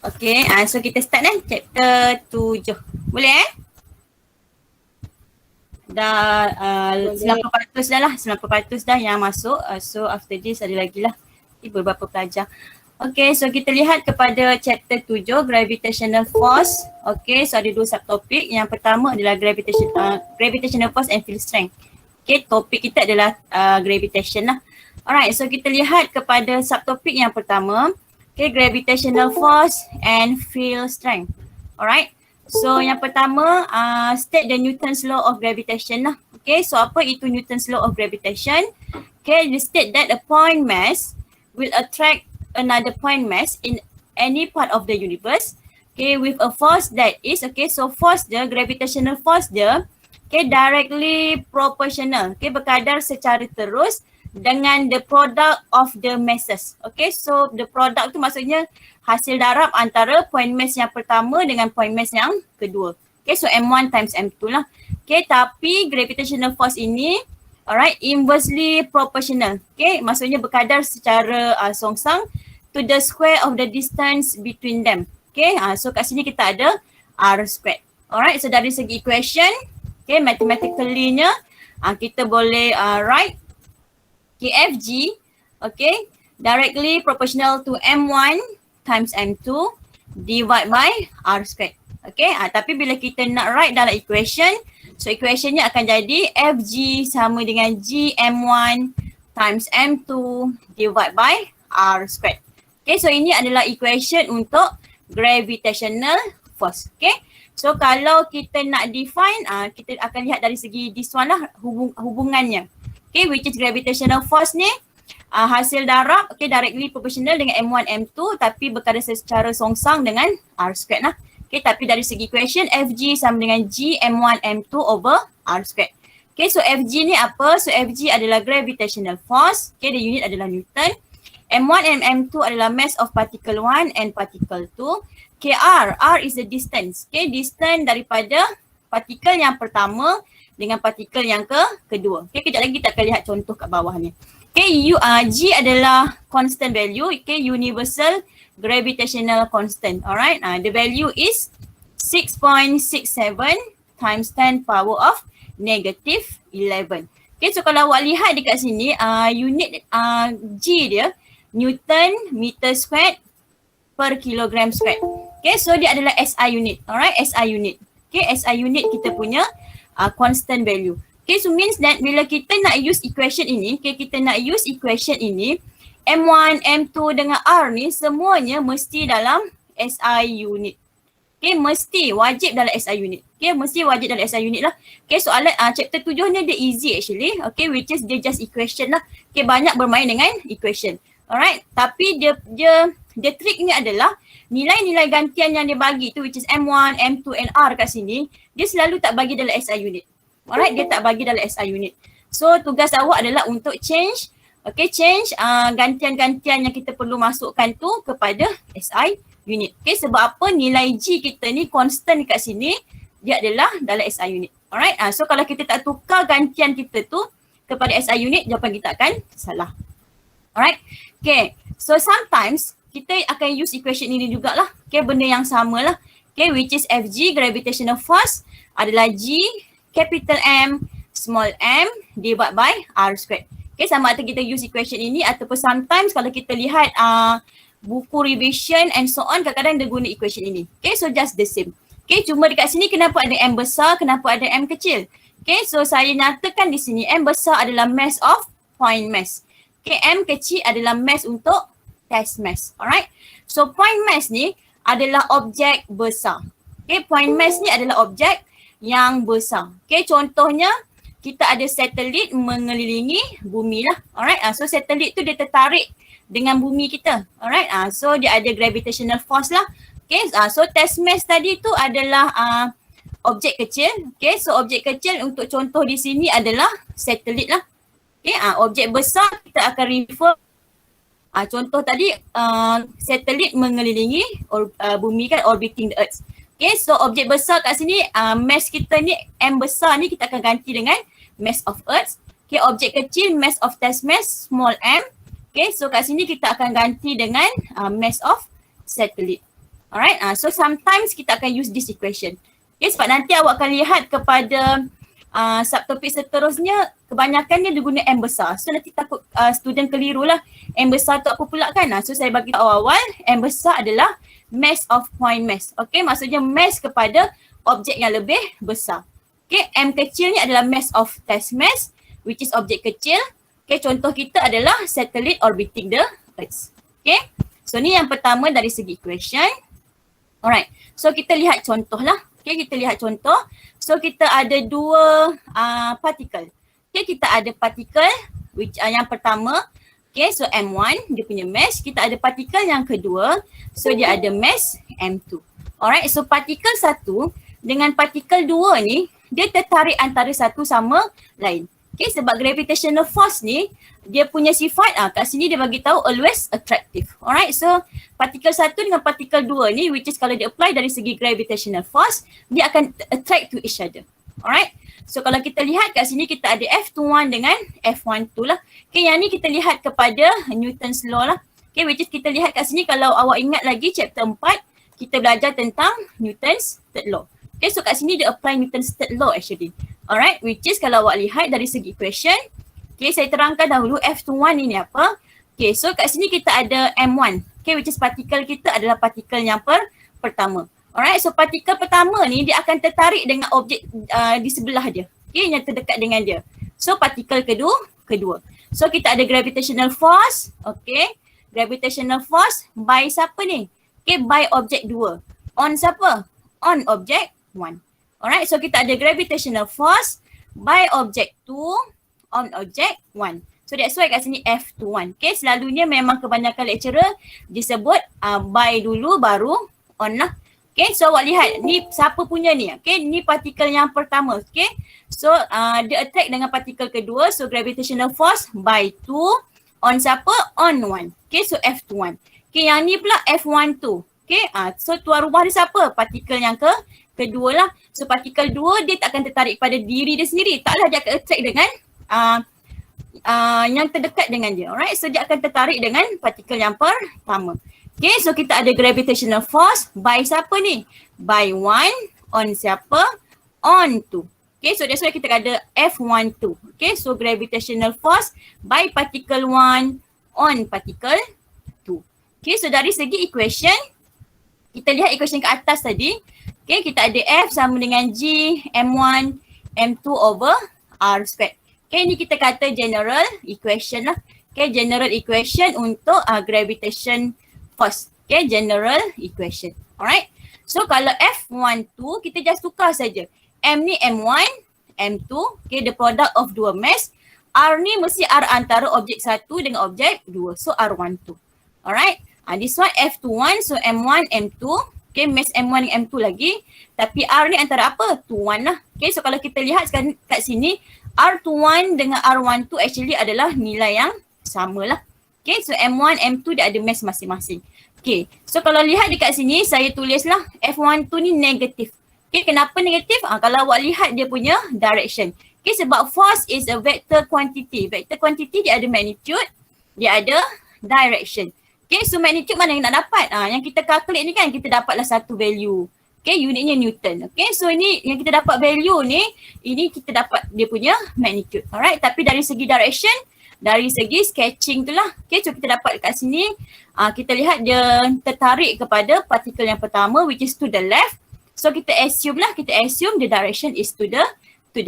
Okay, so kita start chapter 7. Boleh Dah 90% dah lah, 90% dah yang masuk. So after this ada lagi lah beberapa pelajar. Okay, so kita lihat kepada chapter 7, gravitational force. Okay, so ada 2 subtopik. Yang pertama adalah gravitational force and field strength. Okay, topik kita adalah gravitation lah. Alright, so kita lihat kepada subtopik yang pertama. Okay, gravitational force and field strength. Alright, so yang pertama state the Newton's law of gravitation lah. Okay, so apa itu Newton's law of gravitation? Okay, you state that a point mass will attract another point mass in any part of the universe, okay, with a force that is, okay, so force dia, gravitational force dia, okay, directly proportional, okay, berkadar secara terus dengan the product of the masses. Okay, so the product tu maksudnya hasil darab antara point mass yang pertama dengan point mass yang kedua. Okay, so M1 times M2 lah. Okay, tapi gravitational force ini, alright, inversely proportional. Okay, maksudnya berkadar secara songsang to the square of the distance between them. Okay, so kat sini kita ada R squared. Alright, so dari segi equation, okay, mathematically-nya kita boleh write KFG, okay, directly proportional to M1 times M2 divide by R squared. Okay, tapi bila kita nak write dalam equation, so equationnya akan jadi FG sama dengan G M1 times M2 divide by R squared. Okay, so ini adalah equation untuk gravitational force. Okay, so kalau kita nak define, kita akan lihat dari segi this one lah, hubungannya. Okay, which is gravitational force ni hasil darab, okay, directly proportional dengan M1, M2 tapi berkadar secara songsang dengan R squared lah. Okay, tapi dari segi equation FG sama dengan G M1, M2 over R squared. Okay, so FG ni apa? So FG adalah gravitational force. Okay, the unit adalah Newton. M1 and M2 adalah mass of particle 1 and particle 2. Okay, R is the distance. Okay, distance daripada partikel yang pertama dengan partikel yang kedua. Okay, kejap lagi kita akan lihat contoh kat bawah ni. Okay, G adalah constant value. Okay, universal gravitational constant. Alright, the value is 6.67 times 10 power of negative 11. Okay, so kalau awak lihat dekat sini, unit G dia Newton meter squared per kilogram squared. Okay, so dia adalah SI unit. Alright, SI unit. Okay, SI unit kita punya constant value. Okay, so means that bila kita nak use equation ini, okay, kita nak use equation ini, M1, M2 dengan R ni semuanya mesti dalam SI unit. Okay, mesti wajib dalam SI unit. Okay, mesti wajib dalam SI unit lah. Okay, soalan chapter 7 ni dia easy actually. Okay, which is dia just equation lah. Okay, banyak bermain dengan equation. Alright, tapi dia trick ni adalah nilai-nilai gantian yang dia bagi tu, which is M1, M2 and R kat sini, dia selalu tak bagi dalam SI unit. Alright, dia tak bagi dalam SI unit. So tugas awak adalah untuk change, okay, change gantian-gantian yang kita perlu masukkan tu kepada SI unit. Okay, sebab apa? Nilai G kita ni constant kat sini, dia adalah dalam SI unit. Alright, so kalau kita tak tukar gantian kita tu kepada SI unit, jawapan kita akan salah. Alright, okay, so sometimes kita akan use equation ini jugalah. Okay, benda yang sama lah. Okay, which is FG, gravitational force adalah G, capital M, small m divided by R squared. Okay, sama ada kita use equation ini ataupun sometimes kalau kita lihat buku revision and so on, kadang-kadang dia guna equation ini. Okay, so just the same. Okay, cuma dekat sini kenapa ada M besar, kenapa ada M kecil? Okay, so saya nyatakan di sini M besar adalah mass of point mass. Okay, M kecil adalah mass untuk test mass. Alright, so point mass ni adalah objek besar. Okay, point mass ni adalah objek yang besar. Okay, contohnya kita ada satelit mengelilingi bumi lah. Alright, so satelit tu dia tertarik dengan bumi kita. Alright, so dia ada gravitational force lah. Okay, so test mass tadi tu adalah objek kecil. Okay, so objek kecil untuk contoh di sini adalah satelit lah. Okay, objek besar kita akan refer contoh tadi satelit mengelilingi bumi kan, orbiting the earth. Okay, so objek besar kat sini mass kita ni M besar ni kita akan ganti dengan mass of earth. Okay, objek kecil mass of test mass small m. Okay, so kat sini kita akan ganti dengan mass of satellite. Alright, so sometimes kita akan use this equation. Okay, sebab nanti awak akan lihat kepada subtopik seterusnya, kebanyakan dia guna M besar. So nanti takut student keliru lah. M besar tu apa pula kan? So saya bagi tahu awal, M besar adalah mass of point mass. Okay, maksudnya mass kepada objek yang lebih besar. Okay, M kecil ni adalah mass of test mass, which is objek kecil. Okay, contoh kita adalah satellite orbiting the Earth. Okay, so ni yang pertama dari segi equation. Alright, so kita lihat contoh lah. Okay, kita lihat contoh. So kita ada dua particle. Okay, kita ada particle which yang pertama. Okay, so M1 dia punya mass. Kita ada particle yang kedua. So dia ada mass M2. Alright, so particle satu dengan particle dua ni dia tertarik antara satu sama lain. Okay, sebab gravitational force ni dia punya sifat kat sini dia bagi tahu always attractive. Alright, so partikel satu dengan partikel dua ni which is kalau dia apply dari segi gravitational force dia akan attract to each other. Alright, so kalau kita lihat kat sini kita ada F21 dengan F12 lah. Okay, yang ni kita lihat kepada Newton's law lah. Okay, which is kita lihat kat sini kalau awak ingat lagi chapter 4 kita belajar tentang Newton's third law. Okay, so kat sini dia apply Newton's third law actually. Alright, which is kalau awak lihat dari segi equation, okay, saya terangkan dahulu F21 ini apa. Okay, so kat sini kita ada M1. Okay, which is partikel kita adalah partikel yang pertama. Alright, so partikel pertama ni dia akan tertarik dengan objek di sebelah dia. Okay, yang terdekat dengan dia. So partikel kedua. So kita ada gravitational force. Okay, gravitational force by siapa ni? Okay, by objek 2. On siapa? On objek 1. Alright, so kita ada gravitational force by object 2 on object 1. So that's why kat sini F21. Okay, selalunya memang kebanyakan lecturer disebut by dulu baru on lah. Okay, so awak lihat ni siapa punya ni. Okay, ni partikel yang pertama. Okay, so dia attract dengan partikel kedua. So gravitational force by 2 on siapa? On 1. Okay, so F21. Okay, yang ni pula F12. Okay, so tuan rumah dia siapa? Partikel yang kedua lah. So partikel 2 dia tak akan tertarik pada diri dia sendiri. Taklah dia akan attract dengan yang terdekat dengan dia. Alright, so dia akan tertarik dengan partikel yang pertama. Okay, so kita ada gravitational force by siapa ni? By 1 on siapa? On 2. Okay, so that's why kita ada F12. Okay, so gravitational force by particle 1 on particle 2. Okay, so dari segi equation, kita lihat equation ke atas tadi. Okay, kita ada F sama dengan G, M1, M2 over R squared. Okay, ni kita kata general equation lah. Okay, general equation untuk gravitation force. Okay, general equation. Alright. So kalau F12, kita just tukar saja. M ni M1, M2. Okay, the product of dua mass. R ni mesti R antara objek 1 dengan objek 2. So R12. Alright. This one F21, so M1, M2. Okay, mass M1 dengan M2 lagi. Tapi R ni antara apa? 21 lah. Okay, so kalau kita lihat sekarang kat sini, R21 dengan R12 actually adalah nilai yang sama lah. Okay, so M1, M2 dia ada mass masing-masing. Okay, so kalau lihat dekat sini, saya tulislah F12 ni negatif. Okay, kenapa negatif? Kalau awak lihat dia punya direction. Okay, sebab force is a vector quantity. Vector quantity dia ada magnitude, dia ada direction. Okay, so magnitude mana yang nak dapat? Yang kita calculate ni kan, kita dapatlah satu value. Okay, unitnya Newton. Okay, so ini yang kita dapat value ni, ini kita dapat dia punya magnitude. Alright, tapi dari segi direction, dari segi sketching tu lah. Okay, so kita dapat kat sini, kita lihat dia tertarik kepada partikel yang pertama which is to the left. So kita assume the direction is to the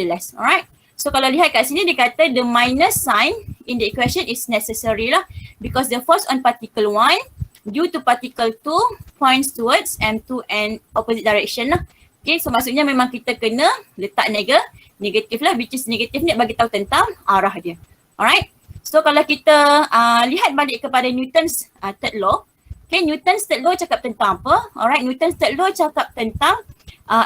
left. Alright. So kalau lihat kat sini dia kata the minus sign in the equation is necessary lah because the force on particle 1 due to particle 2 points towards M2 and opposite direction lah. Okay, so maksudnya memang kita kena letak negatif lah, which is negatif ni bagi tahu tentang arah dia. Alright. So kalau kita lihat balik kepada Newton's third law. Okay, Newton's third law cakap tentang apa? Alright, Newton's third law cakap tentang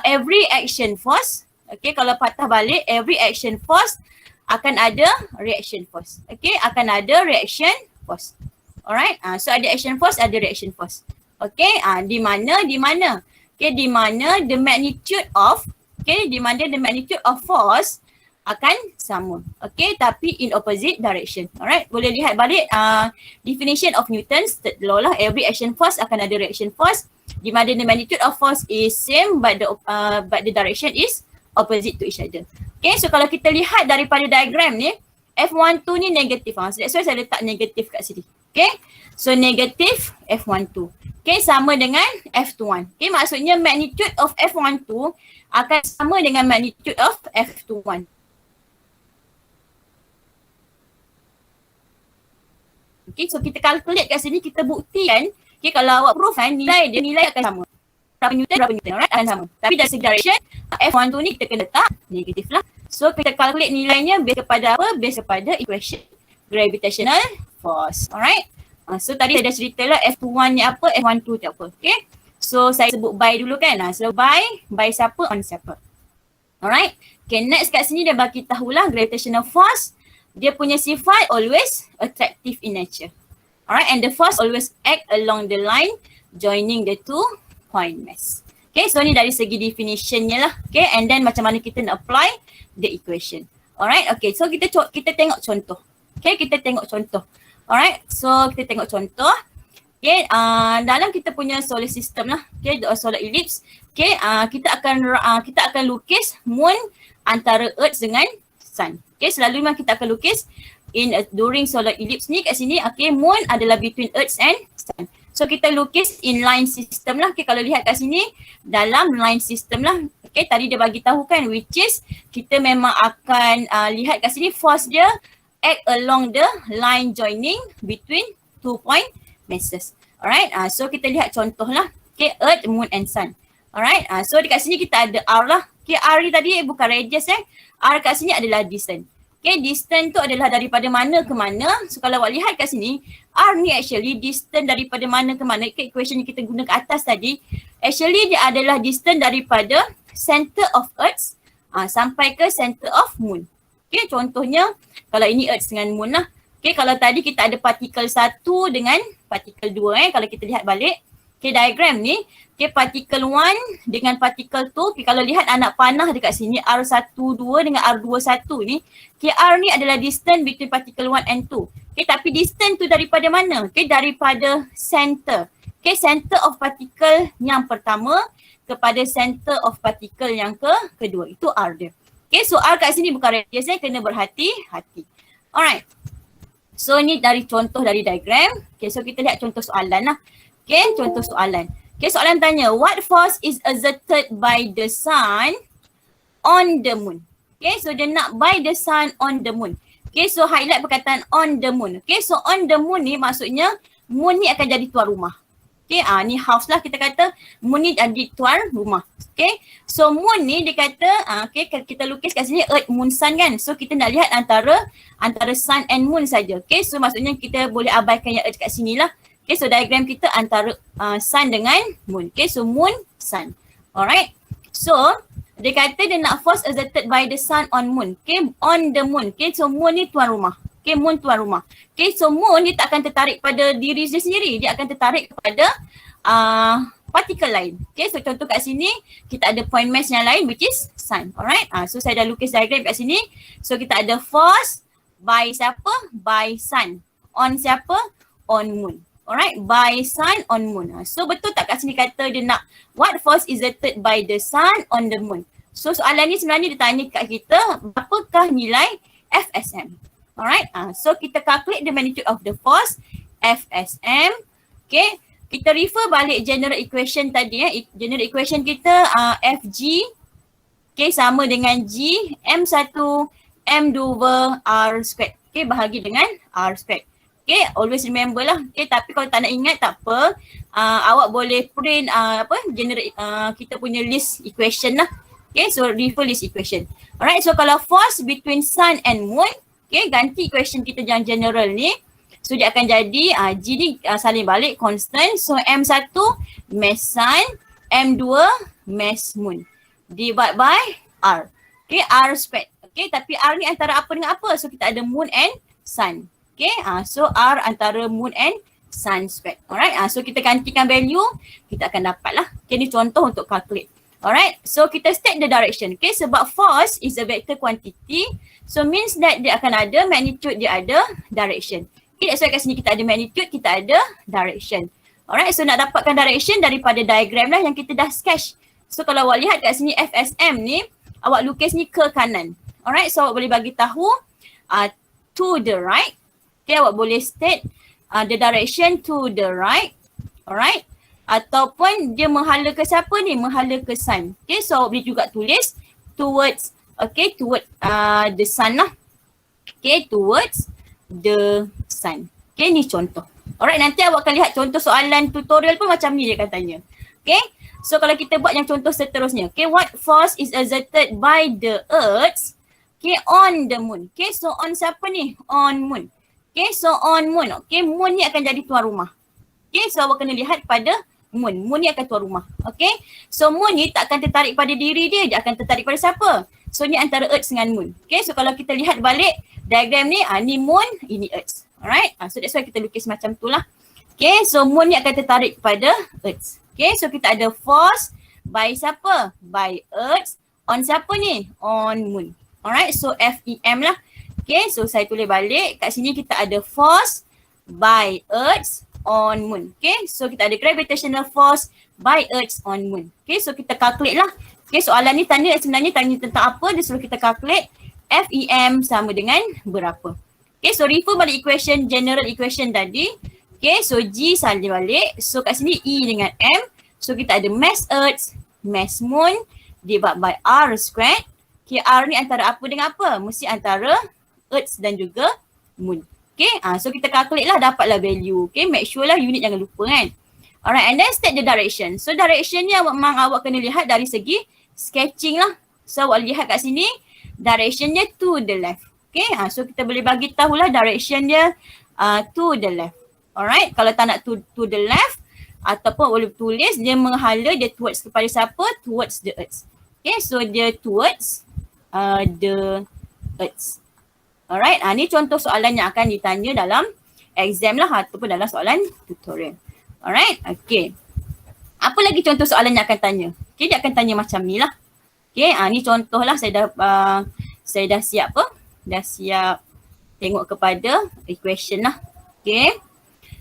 every action force. Okay, kalau patah balik, every action force akan ada reaction force. Okay, akan ada reaction force. Alright, so ada action force, ada reaction force. Okay, di mana? Okay, di mana the magnitude of, okay, di mana the magnitude of force akan sama. Okay, tapi in opposite direction. Alright, boleh lihat balik definition of Newton's third law lah. Every action force akan ada reaction force. Di mana the magnitude of force is same but the direction is opposite to each other. Okay, so kalau kita lihat daripada diagram ni, F12 ni negatif. So that's why saya letak negatif kat sini. Okay, so negatif F12. Okay, sama dengan F21. Okay, maksudnya magnitude of F12 akan sama dengan magnitude of F21. Okay, so kita calculate kat sini, kita buktikan, okay, kalau awak proof kan, nilai akan sama. Berapa Newton, alright, akan sama. Tapi dari segi direction, F12 ni kita kena letak negatif lah. So kita calculate nilainya based kepada apa? Based kepada equation gravitational force, alright. So tadi saya dah cerita lah F21 ni apa, F12 tu apa, okay. So saya sebut by dulu kan, so by siapa, on siapa. Alright, okay, next kat sini dia bagi tahulah gravitational force, dia punya sifat always attractive in nature. Alright, and the force always act along the line joining the two point mass. Okay, so ni dari segi definitionnya lah. Okay, and then macam mana kita nak apply the equation. Alright, okay, so kita tengok contoh. Okay, kita tengok contoh. Alright, so kita tengok contoh. Okay, dalam kita punya solar system lah. Okay, solar ellipse. Okay, kita akan lukis moon antara earth dengan sun. Okay, selalu memang kita akan lukis during solar ellipse ni kat sini, okay, moon adalah between earth and sun. So kita lukis in line system lah. Okay, kalau lihat kat sini dalam line system lah. Okay, tadi dia bagi tahu kan, which is kita memang akan lihat kat sini force dia act along the line joining between 2 point masses. Alright, so kita lihat contoh lah. Okay, earth, moon and sun. Alright, so dekat sini kita ada R lah. Okay, R ni tadi bukan radius R kat sini adalah distance. Okay, distance tu adalah daripada mana ke mana. So kalau awak lihat kat sini, R ni actually distance daripada mana ke mana. Okay, equation yang kita guna kat atas tadi, actually dia adalah distance daripada center of earth sampai ke center of moon. Okay, contohnya kalau ini earth dengan moon lah. Okay, kalau tadi kita ada partikel 1 dengan partikel 2 kalau kita lihat balik. Okay, diagram ni, okay, partikel 1 dengan partikel 2, okay, kalau lihat anak panah dekat sini R12 dengan R21 ni, okay, R ni adalah distance between particle 1 and 2. Okay, tapi distance tu daripada mana? Okay, daripada center. Okay, center of particle yang pertama kepada center of particle yang kedua. Itu R dia. Okay, so R kat sini bukan radius, kena berhati-hati. Alright. So ni dari contoh dari diagram. Okay, so kita lihat contoh soalan lah. Okay, contoh soalan. Okay, soalan tanya, what force is exerted by the sun on the moon? Okay, so dia nak by the sun on the moon. Okay, so highlight perkataan on the moon. Okay, so on the moon ni maksudnya moon ni akan jadi tuan rumah. Okay, ni house lah kita kata, moon ni jadi tuan rumah. Okay, so moon ni dia kata, okay, kita lukis kat sini earth, moon, sun kan. So kita nak lihat antara sun and moon saja. Okay, so maksudnya kita boleh abaikan yang earth kat sini lah. Okay, so diagram kita antara sun dengan moon. Okay, so moon, sun. Alright. So, dia kata dia nak force exerted by the sun on moon. Okay, on the moon. Okay, so moon ni tuan rumah. Okay, moon tuan rumah. Okay, so moon dia tak akan tertarik pada diri dia sendiri. Dia akan tertarik kepada partikel lain. Okay, so contoh kat sini, kita ada point mass yang lain which is sun. Alright. So, saya dah lukis diagram kat sini. So, kita ada force by siapa? By sun. On siapa? On moon. Alright, by sun on moon. So betul tak kat sini kata dia nak what force exerted by the sun on the moon. So soalan ni sebenarnya dia tanya kat kita berapakah nilai FSM. Alright, so kita calculate the magnitude of the force FSM. Okay, kita refer balik general equation tadi. General equation kita FG okay, sama dengan G M1 M2 R squared. Okay, bahagi dengan R squared. Okay, always remember lah. Okay, tapi kalau tak nak ingat tak apa. Awak boleh print kita punya list equation lah. Okay, so refer list equation. Alright, so kalau force between sun and moon, okay, ganti equation kita yang general ni. So dia akan jadi G ni salin balik constant. So M1 mass sun, M2 mass moon. Divide by R. Okay, R squared. Okay, tapi R ni antara apa dengan apa? So kita ada moon and sun. Okay, so R antara moon and sun squared. Alright, so kita gantikan value, kita akan dapat lah. Okay, ni contoh untuk calculate. Alright, so kita state the direction. Okay, sebab force is a vector quantity, so means that dia akan ada magnitude, dia ada direction. Okay, that's why kat sini kita ada magnitude, kita ada direction. Alright, so nak dapatkan direction daripada diagram lah yang kita dah sketch. So kalau awak lihat kat sini FSM ni, awak lukis ni ke kanan. Alright, so awak boleh bagi tahu to the right. Okay, awak boleh state the direction to the right. Alright, ataupun dia menghala ke siapa ni? Menghala ke sun. Okay, so awak boleh juga tulis towards, okay, towards the sun lah. Okay, towards the sun. Okay, ni contoh. Alright, nanti awak akan lihat contoh soalan tutorial pun macam ni dia akan tanya. Okay, so kalau kita buat yang contoh seterusnya. Okay, what force is exerted by the earth, okay, on the moon. Okay, so on siapa ni? On moon. Okay, so on moon. Okay, moon ni akan jadi tuan rumah. Okay, so awak kena lihat pada moon. Moon ni akan tuan rumah. Okay, so moon ni tak akan tertarik pada diri dia akan tertarik pada siapa? So ni antara earth dengan moon. Okay, so kalau kita lihat balik diagram ni, ni moon, ini earth. Alright, so that's why kita lukis macam tu lah. Okay, so moon ni akan tertarik pada earth. Okay, so kita ada force by siapa? By earth. On siapa ni? On moon. Alright, so FEM lah. Okay, so saya tulis balik. Kat sini kita ada force by earth on moon. Okay, so kita ada gravitational force by earth on moon. Okay, so kita calculate lah. Okay, soalan ni sebenarnya tanya tentang apa? Dia suruh kita calculate FEM sama dengan berapa. Okay, so refer balik equation, general equation tadi. Okay, so G salin balik. So kat sini E dengan M. So kita ada mass earth, mass moon divided by R squared. Okay, R ni antara apa dengan apa? Mesti antara earth dan juga moon. Okay, so kita calculate lah, dapatlah value. Okay, make sure lah unit jangan lupa kan. Alright, and then state the direction. So direction ni memang awak kena lihat dari segi sketching lah. So awak lihat kat sini, direction dia to the left. Okay, so kita boleh bagi tahulah direction dia to the left. Alright, kalau tak nak to the left ataupun boleh tulis dia menghala dia towards kepada siapa? Towards the earth. Okay, so dia towards the earth. Alright, ni contoh soalan yang akan ditanya dalam exam lah ataupun dalam soalan tutorial. Alright, okay. Apa lagi contoh soalan yang akan tanya? Okay, dia akan tanya macam ni lah. Okay, ni contoh lah saya dah siap apa? Dah siap tengok kepada equation lah. Okay.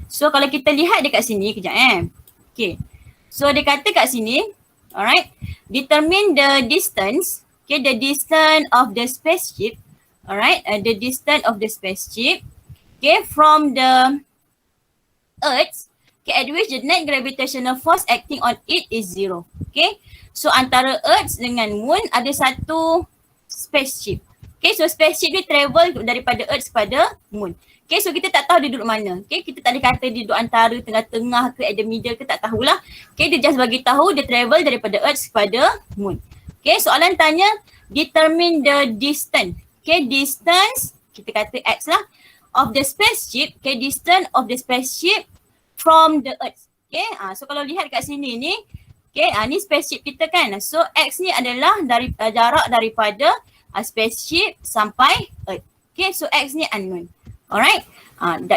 So kalau kita lihat dekat sini kejap Okay. So dia kata kat sini, alright, determine the distance, okay, the distance of the spaceship, alright, the distance of the spaceship, okay, from the earth, okay, at which the net gravitational force acting on it is 0. Okay. So antara earth dengan moon ada satu spaceship. Okay, so spaceship dia travel daripada earth kepada moon. Okay, so kita tak tahu dia duduk mana. Okay, kita tak ada kata dia duduk antara tengah-tengah ke at the middle ke, tak tahulah. Okay, dia just bagi tahu dia travel daripada earth kepada moon. Okay, soalan tanya determine the distance. Okay, distance, kita kata x lah, of the spaceship. Okay, distance of the spaceship from the earth. Okay, so kalau lihat kat sini ni, okay, ni spaceship kita kan. So x ni adalah jarak daripada spaceship sampai earth. Okay, so x ni unknown. Alright,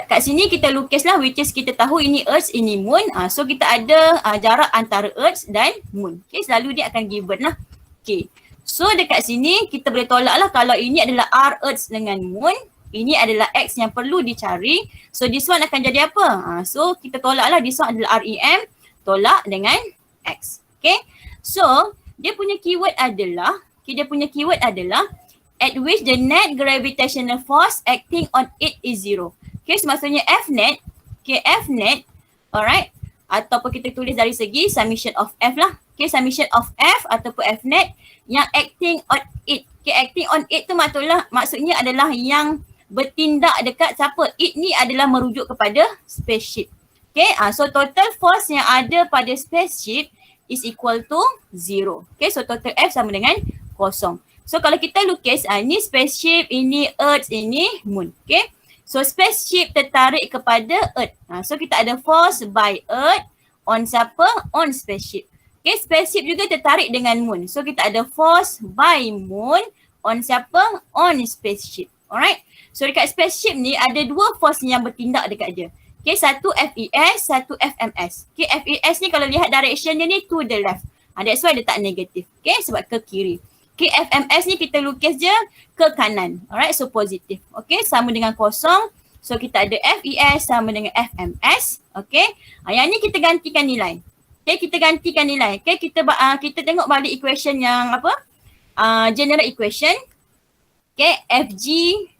kat sini kita lukislah which is kita tahu ini earth, ini moon. So kita ada jarak antara earth dan moon. Okay, selalu dia akan given lah. Okay, so dekat sini kita boleh tolak lah kalau ini adalah r earth dengan moon. Ini adalah x yang perlu dicari. So this one akan jadi apa? So kita tolak lah, this one adalah REM, tolak dengan x. Okay, so dia punya keyword adalah, at which the net gravitational force acting on it is 0. Okay, so maksudnya F net, okay, F net, alright, ataupun kita tulis dari segi summation of F lah. Okay, summation of F ataupun F net yang acting on it. Okay, acting on it tu maksudnya adalah yang bertindak dekat siapa? It ni adalah merujuk kepada spaceship. Okay, so total force yang ada pada spaceship is equal to 0. Okay, so total F sama dengan 0. So kalau kita lukis, ini spaceship, ini earth, ini moon. Okay, so spaceship tertarik kepada earth. So kita ada force by earth on siapa? On spaceship. Okay, spaceship juga tertarik dengan moon. So kita ada force by moon on siapa? On spaceship. Alright, so dekat spaceship ni ada dua force yang bertindak dekat dia. Okay, satu FES, satu FMS. Okay, FES ni kalau lihat direction dia ni to the left. That's why dia tak negatif. Okay, sebab ke kiri. Okay, FMS ni kita lukis je ke kanan. Alright, so positif. Okay, sama dengan 0. So kita ada FES sama dengan FMS. Okay. Yang ni kita gantikan nilai. Okay, kita gantikan nilai. Okay, kita tengok balik equation yang apa? General equation. Okay, FG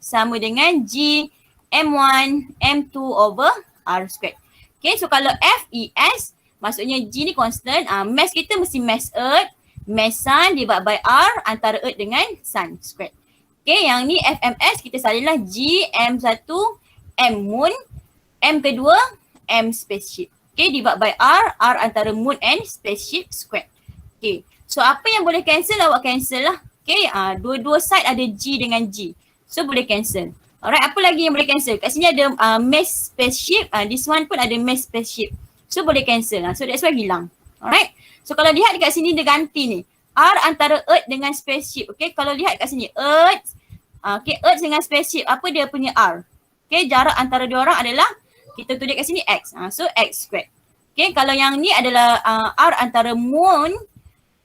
sama dengan G M1 M2 over R squared. Okay, so kalau FES maksudnya G ni constant, mass kita mesti mass Earth, mass Sun divided by R antara Earth dengan Sun squared. Okay, yang ni FMS kita salinlah G M1 M moon, M kedua M spaceship. Okay, divided by R antara moon and spaceship squared. Okay, so apa yang boleh cancel awak cancel lah. Okay, dua-dua side ada G dengan G. So boleh cancel. Alright, apa lagi yang boleh cancel? Kat sini ada mass spaceship, this one pun ada mass spaceship. So boleh cancel lah. So that's why hilang. Alright. So kalau lihat dekat sini dia ganti ni. R antara Earth dengan spaceship. Okay, kalau lihat kat sini Earth. Okay, Earth dengan spaceship. Apa dia punya R? Okay, jarak antara dua orang adalah kita tulis kat sini X. So X squared. Okay, kalau yang ni adalah R antara Moon.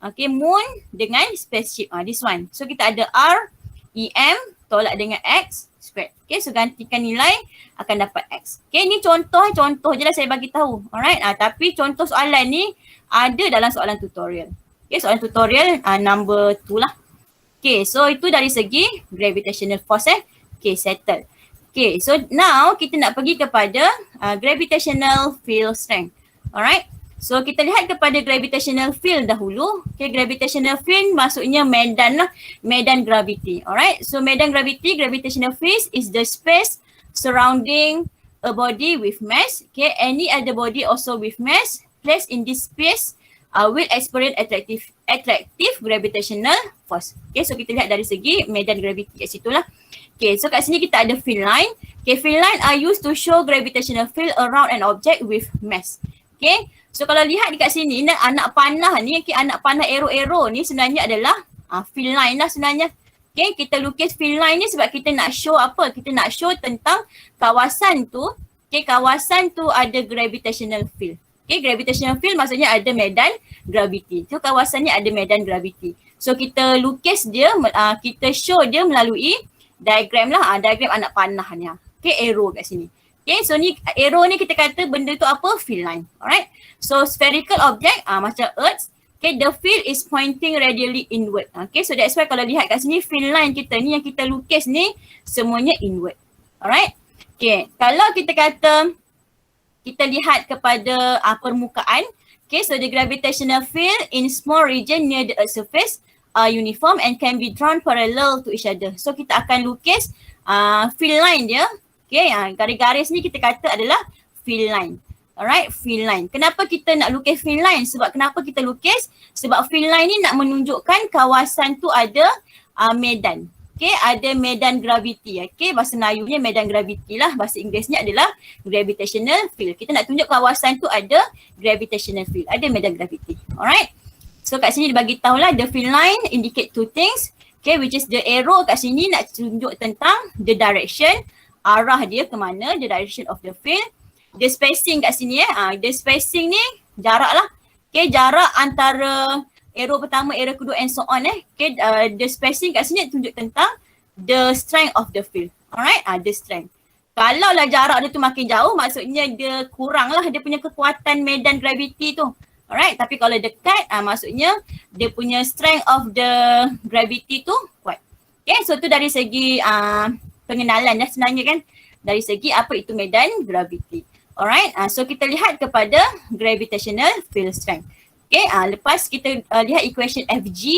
Okay, Moon dengan spaceship. This one. So kita ada R, EM tolak dengan X squared. Okay, so gantikan nilai akan dapat X. Okay, ni contoh je lah saya bagi tahu. Alright, tapi contoh soalan ni ada dalam soalan tutorial. Okay, soalan tutorial number 2 lah. Okay, so itu dari segi gravitational force Okay, settle. Okay, so now kita nak pergi kepada gravitational field strength. Alright. So kita lihat kepada gravitational field dahulu. Okay, gravitational field maksudnya medan lah, medan gravity. Alright, so medan gravity, gravitational field is the space surrounding a body with mass. Okay, any other body also with mass placed in this space will experience attractive gravitational force. Okay, so kita lihat dari segi medan gravity kat situ lah. Okay, so kat sini kita ada field line. Okay, field line are used to show gravitational field around an object with mass. Okay, so kalau lihat dekat sini, anak panah ni, okay, anak panah arrow ni sebenarnya adalah field line lah sebenarnya. Okay, kita lukis field line ni sebab kita nak show apa? Kita nak show tentang kawasan tu. Okay, kawasan tu ada gravitational field. Okay, gravitational field maksudnya ada medan gravity. So kawasan ni ada medan gravity. So kita lukis dia, kita show dia melalui diagram lah, diagram anak panah ni. Okay, arrow kat sini. Okay, so ni arrow ni kita kata benda tu apa? Field line. Alright. So spherical object macam Earth, okay, the field is pointing radially inward. Okay, so that's why kalau lihat kat sini field line kita ni yang kita lukis ni semuanya inward. Alright. Okay, kalau kita kata kita lihat kepada permukaan, okay, so the gravitational field in small region near the Earth surface are uniform and can be drawn parallel to each other. So kita akan lukis field line dia. Okay, garis-garis ni kita kata adalah field line. Alright, field line. Kenapa kita nak lukis field line? Sebab kenapa kita lukis? Sebab field line ni nak menunjukkan kawasan tu ada medan. Okay, ada medan gravity. Okay, bahasa Melayunya medan gravity lah. Bahasa Inggerisnya adalah gravitational field. Kita nak tunjuk kawasan tu ada gravitational field. Ada medan gravity. Alright. So kat sini dibagi tahulah the field line indicate two things. Okay, which is the arrow kat sini nak tunjuk tentang the direction. Arah dia ke mana, the direction of the field. The spacing kat sini the spacing ni jarak lah. Okay, jarak antara arrow pertama, arrow kedua and so on Okay, the spacing kat sini tunjuk tentang the strength of the field. Alright, the strength. Kalau lah jarak dia tu makin jauh maksudnya dia kurang lah dia punya kekuatan medan gravity tu. Alright, tapi kalau dekat maksudnya dia punya strength of the gravity tu kuat. Okay, so tu dari segi pengenalan dah sebenarnya kan dari segi apa itu medan gravity. Alright, so kita lihat kepada gravitational field strength. Okay, lepas kita lihat equation FG,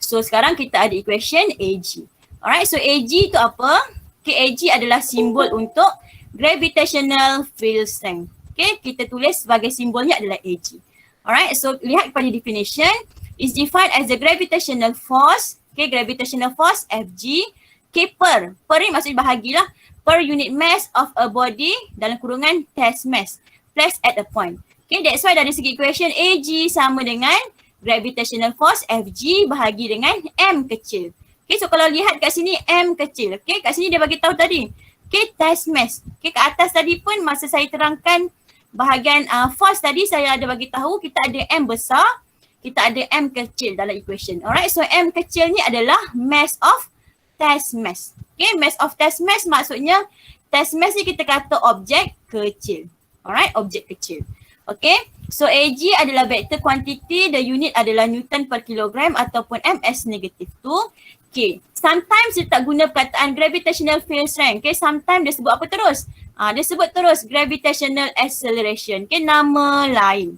so sekarang kita ada equation AG. Alright, so AG tu apa? Okay, AG adalah simbol untuk gravitational field strength. Okay, kita tulis sebagai simbolnya adalah AG. Alright, so lihat kepada definition, is defined as the gravitational force, okay, gravitational force FG, okay, per ni maksudnya bahagilah, per unit mass of a body dalam kurungan test mass placed at a point. Okay, that's why dari segi equation AG sama dengan gravitational force FG bahagi dengan M kecil. Okay, so kalau lihat kat sini M kecil. Okay, kat sini dia bagi tahu tadi. Okay, test mass. Okay, kat atas tadi pun masa saya terangkan bahagian force tadi saya ada bagi tahu kita ada M besar, kita ada M kecil dalam equation. Alright, so M kecil ni adalah mass of test mass. Okay, mass of test mass maksudnya test mass ni kita kata objek kecil. Alright, objek kecil. Okay, so AG adalah vector quantity, the unit adalah Newton per kilogram ataupun MS negative 2. Okay, sometimes dia tak guna perkataan gravitational field strength. Okay, sometimes dia sebut apa terus? Dia sebut terus gravitational acceleration. Okay, nama lain.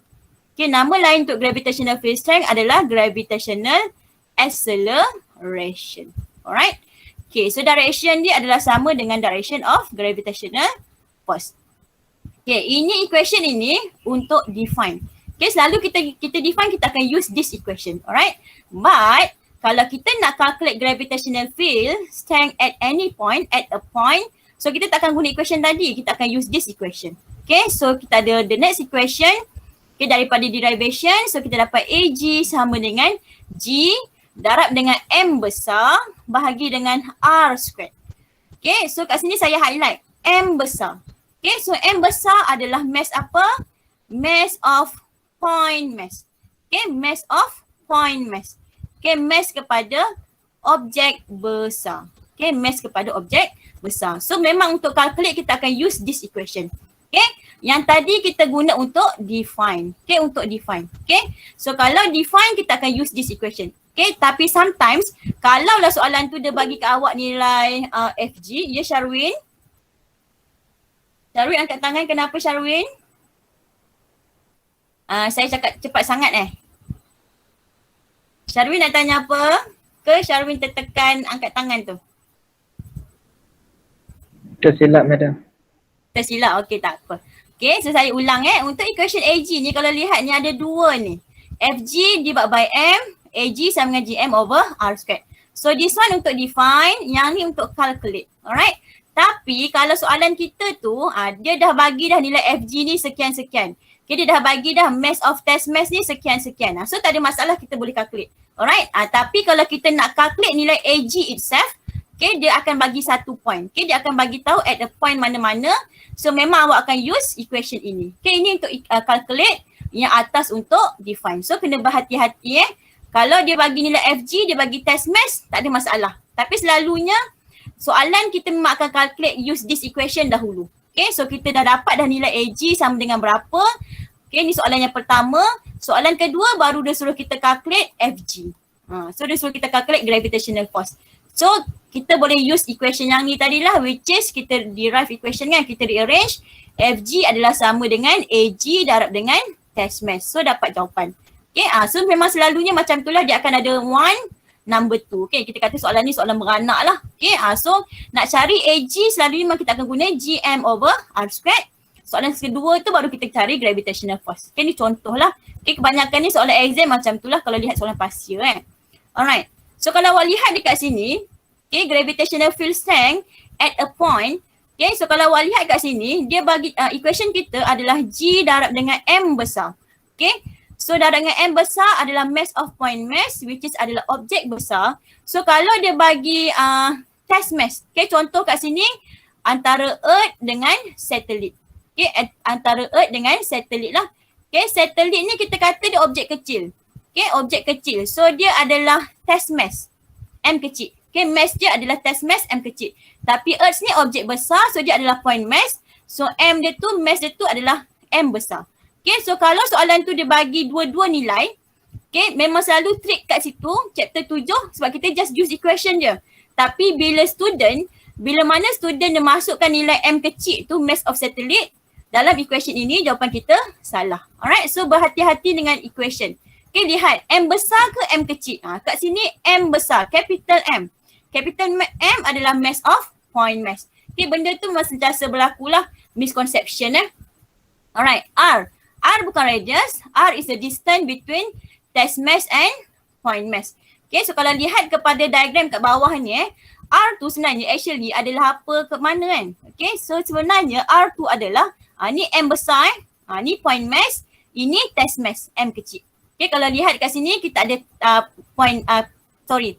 Okay, nama lain untuk gravitational field strength adalah gravitational acceleration. Alright. Okay, so direction dia adalah sama dengan direction of gravitational force. Okay, ini equation ini untuk define. Okay, selalu kita define, kita akan use this equation. Alright. But kalau kita nak calculate gravitational field strength at any point, at a point, so kita tak akan guna equation tadi, kita akan use this equation. Okay, so kita ada the next equation. Okay, daripada derivation, so kita dapat AG sama dengan G darab dengan M besar bahagi dengan R squared. Okay, so kat sini saya highlight M besar. Okay, so M besar adalah mass apa? Mass of point mass. Okay, mass of point mass. Okay, mass kepada objek besar. Okay, mass kepada objek besar. So memang untuk calculate kita akan use this equation. Okay, yang tadi kita guna untuk define. Okay, untuk define. Okay, so kalau define kita akan use this equation. Okay, tapi sometimes kalau lah soalan tu dia bagi ke awak nilai FG, ya Sharwin? Sharwin angkat tangan, kenapa Sharwin? Saya cakap cepat sangat Sharwin nak tanya apa? Ke Sharwin tertekan angkat tangan tu? Tersilap, madam. Tersilap, okey tak apa. Okay, so saya ulang untuk equation AG ni kalau lihat ni ada dua ni. FG divided by M, AG sama dengan GM over R squared. So this one untuk define, yang ni untuk calculate. Alright. Tapi kalau soalan kita tu, dia dah bagi dah nilai FG ni sekian-sekian. Okay, dia dah bagi dah mass of test mass ni sekian-sekian. So tak ada masalah, kita boleh calculate. Alright. Tapi kalau kita nak calculate nilai AG itself, okay, dia akan bagi satu point. Okay, dia akan bagi tahu at a point mana-mana. So memang awak akan use equation ini. Okay, ini untuk calculate, yang atas untuk define. So kena berhati-hati Kalau dia bagi nilai FG, dia bagi test mass, tak ada masalah. Tapi selalunya soalan kita memang akan calculate use this equation dahulu. Okay, so kita dah dapat dah nilai AG sama dengan berapa. Okay, ni soalan yang pertama. Soalan kedua baru dia suruh kita calculate FG. So dia suruh kita calculate gravitational force. So kita boleh use equation yang ni tadilah, which is kita derive equation kan, kita rearrange. FG adalah sama dengan AG darab dengan test mass. So dapat jawapan. Okay, so memang selalunya macam itulah, dia akan ada 1, number 2. Okay, kita kata soalan ni soalan beranak lah. Okay, so nak cari AG selalunya memang kita akan guna GM over R squared. Soalan kedua tu baru kita cari gravitational force. Okay, ni contoh lah. Okay, kebanyakan ni soalan exam macam tu lah kalau lihat soalan pasir Alright. So kalau awak lihat dekat sini, okay, gravitational field strength at a point. Okay, so kalau awak lihat kat sini, dia bagi equation kita adalah G darab dengan M besar. Okay, so darab dengan M besar adalah mass of point mass, which is adalah objek besar. So kalau dia bagi test mass, okay, contoh kat sini antara Earth dengan satelit. Okay, antara Earth dengan satelit lah. Okay, satelit ni kita kata dia objek kecil. Okay, objek kecil. So dia adalah test mass, M kecil. Okay, mass dia adalah test mass M kecil. Tapi Earth ni objek besar, so dia adalah point mass. So M dia tu, mass dia tu adalah M besar. Okay, so kalau soalan tu dia bagi dua-dua nilai, okay, memang selalu trik kat situ, chapter 7, sebab kita just use equation je. Tapi bila mana student dia masukkan nilai M kecil tu, mass of satellite, dalam equation ini jawapan kita salah. Alright, so berhati-hati dengan equation. Okay, lihat M besar ke M kecil? Kat sini M besar, capital M. Capital M adalah mass of point mass. Okay, benda tu memang sentiasa berlaku lah, misconception Alright, R. R bukan radius, R is the distance between test mass and point mass. Okay, so kalau lihat kepada diagram kat bawah ni R tu sebenarnya actually adalah apa ke mana kan? Okay, so sebenarnya R tu adalah ni M besar ni point mass, ini test mass M kecil. Okay, kalau lihat kat sini kita ada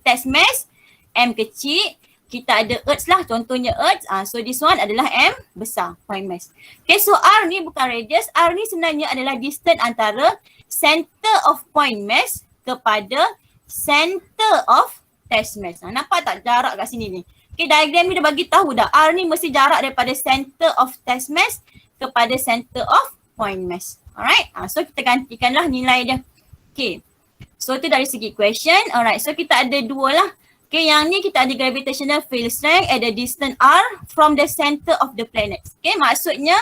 test mass M kecil, kita ada Earth lah, contohnya Earth. So this one adalah M besar, point mass. Okay, so R ni bukan radius, R ni sebenarnya adalah distance antara center of point mass kepada center of test mass. Nampak tak jarak kat sini ni? Okay, diagram ni dia bagi tahu dah. R ni mesti jarak daripada center of test mass kepada center of point mass. Alright, so kita gantikanlah nilai dia. Okay, so tu dari segi equation. Alright, so kita ada dua lah. Okay, yang ni kita ada gravitational field strength at the distance R from the center of the planet. Okay, maksudnya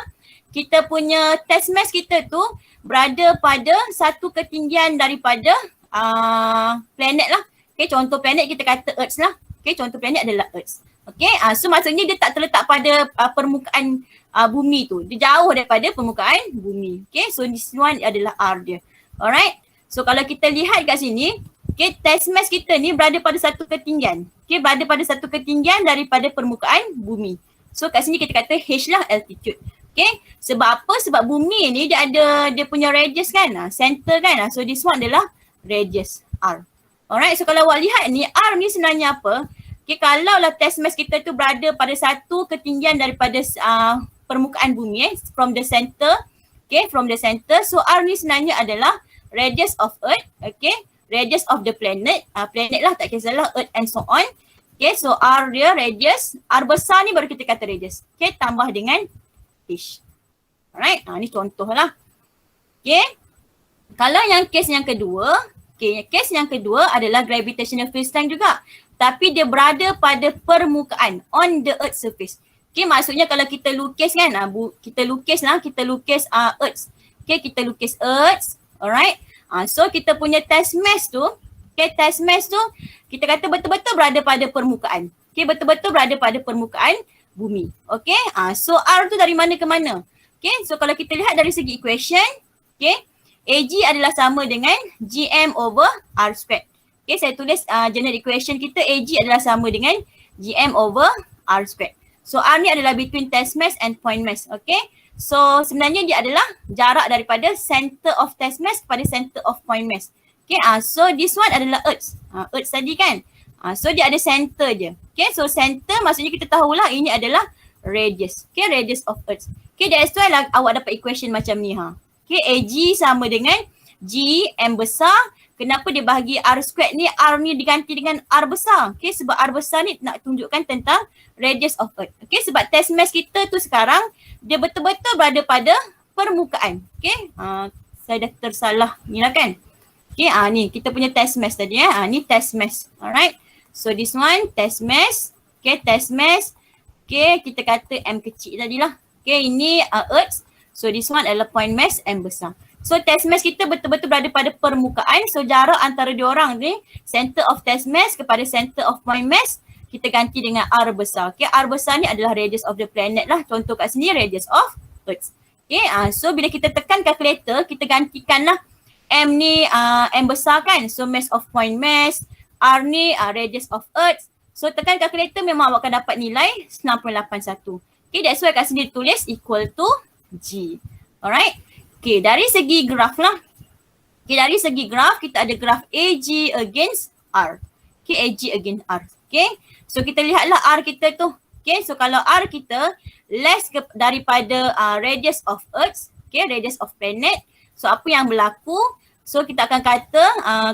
kita punya test mass kita tu berada pada satu ketinggian daripada planet lah. Okay, contoh planet kita kata Earth lah. Okay, contoh planet adalah Earth. Okay, so maksudnya dia tak terletak pada permukaan bumi tu. Dia jauh daripada permukaan bumi. Okay, so this one adalah R dia. Alright, so kalau kita lihat kat sini, okay, test mass kita ni berada pada satu ketinggian. Okay, berada pada satu ketinggian daripada permukaan bumi. So kat sini kita kata H lah altitude. Okay, sebab apa? Sebab bumi ni dia ada dia punya radius kan, center kan. So this one adalah radius R. Alright, so kalau awak lihat ni R ni sebenarnya apa? Okay, kalau lah test mass kita tu berada pada satu ketinggian daripada permukaan bumi from the center. Okay, from the center. So R ni sebenarnya adalah radius of Earth. Okay, radius of the planet. Planet lah, tak kisahlah, Earth and so on. Okay, so R dia radius. R besar ni baru kita kata radius. Okay, tambah dengan H. Alright, ni contoh lah. Okay, kalau yang case yang kedua, okay, case yang kedua adalah gravitational field strength juga. Tapi dia berada pada permukaan, on the earth surface. Okay, maksudnya kalau kita lukis kan, kita lukis Earth. Okay, kita lukis Earth. Alright, so kita punya test mass tu, okay, test mass tu kita kata betul-betul berada pada permukaan. Okay, betul-betul berada pada permukaan bumi. Okay, so R tu dari mana ke mana? Okay, so kalau kita lihat dari segi equation, okay, AG adalah sama dengan GM over R squared. Okay, saya tulis general equation kita, AG adalah sama dengan GM over R squared. So R ni adalah between test mass and point mass. Okay, so sebenarnya dia adalah jarak daripada center of test mass kepada center of point mass. Okay, so this one adalah Earth. Earth tadi kan. So dia ada center je. Okay, so center maksudnya kita tahulah ini adalah radius. Okay, radius of Earth. Okay, that's why lah awak dapat equation macam ni. Okay, AG sama dengan G, M besar. Kenapa dia bahagi R squared ni, R ni diganti dengan R besar? Okay, sebab R besar ni nak tunjukkan tentang radius of Earth. Okay, sebab test mass kita tu sekarang, dia betul-betul berada pada permukaan. Okay, saya dah tersalah ni lah kan. Okay, ni kita punya test mass tadi ni test mass. Alright, so this one test mass. Okay, test mass. Okay, kita kata M kecil tadilah. Okay, ini Earth. So this one adalah point mass M besar. So test mass kita betul-betul berada pada permukaan. So jarak antara diorang ni, center of test mass kepada center of point mass, kita ganti dengan R besar. Okay, R besar ni adalah radius of the planet lah. Contoh kat sini radius of Earth. Okay, so bila kita tekan calculator, kita gantikanlah M ni M besar kan. So mass of point mass, R ni radius of Earth. So tekan calculator memang awak akan dapat nilai 981. Okay, that's why kat sini tulis equal to G. Alright. Okay, dari segi graf lah. Okay, dari segi graf, kita ada graf AG against R. Okay, AG against R. Okay, so kita lihatlah R kita tu. Okay, so kalau R kita less daripada radius of Earth, okay, radius of planet. So apa yang berlaku? So kita akan kata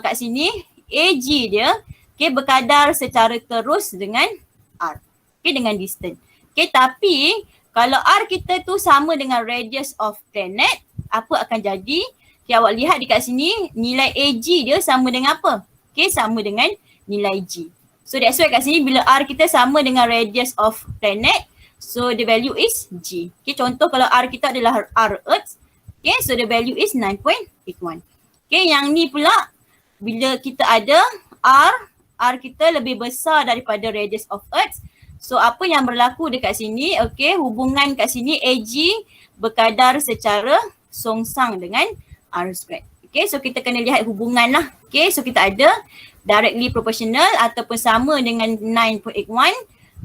kat sini AG dia, okay, berkadar secara terus dengan R. Okay, dengan distance. Okay, tapi kalau R kita tu sama dengan radius of planet, apa akan jadi? Okay, awak lihat dekat sini, nilai AG dia sama dengan apa? Okay, sama dengan nilai G. So that's why kat sini bila R kita sama dengan radius of planet, so the value is G. Okay, contoh kalau R kita adalah R Earth, okay, so the value is 9.81. Okay, yang ni pula bila kita ada R kita lebih besar daripada radius of Earth. So apa yang berlaku dekat sini, okay, hubungan kat sini AG berkadar secara songsang dengan R squared. Okay, so kita kena lihat hubungan lah. Okay, so kita ada directly proportional ataupun sama dengan 9.81,